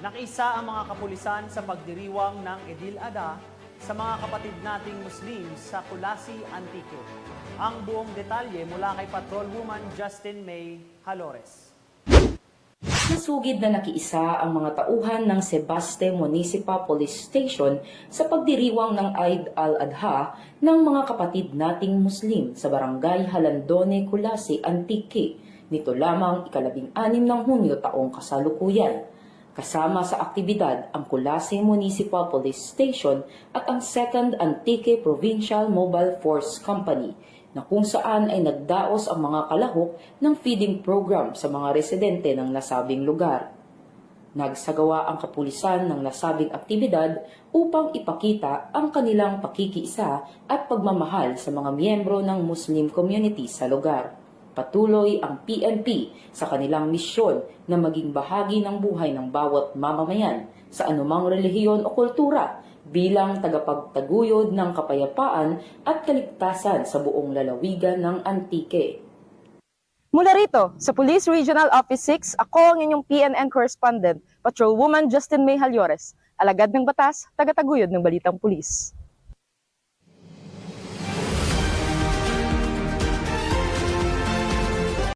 Nakiisa ang mga kapulisan sa pagdiriwang ng Edil Ada sa mga kapatid nating Muslim sa Kulasi, Antique. Ang buong detalye mula kay Patrolwoman Justin May Halores. Nasugid na nakiisa ang mga tauhan ng Sebaste Municipal Police Station sa pagdiriwang ng Eid al-Adha ng mga kapatid nating Muslim sa Barangay Halandone, Kulasi, Antique. Nito lamang ika-16 ng Hunyo taong kasalukuyan. Kasama sa aktibidad ang Kulasi Municipal Police Station at ang 2nd Antique Provincial Mobile Force Company na kung saan ay nagdaos ang mga kalahok ng feeding program sa mga residente ng nasabing lugar. Nagsagawa ang kapulisan ng nasabing aktibidad upang ipakita ang kanilang pakikiisa at pagmamahal sa mga miyembro ng Muslim community sa lugar. Patuloy ang PNP sa kanilang misyon na maging bahagi ng buhay ng bawat mamamayan sa anumang relihiyon o kultura bilang tagapagtaguyod ng kapayapaan at kaligtasan sa buong lalawigan ng Antique. Mula rito, sa Police Regional Office 6, ako ang inyong PNN correspondent, Patrolwoman Justin May Halores, alagad ng batas, tagataguyod ng balitang pulis.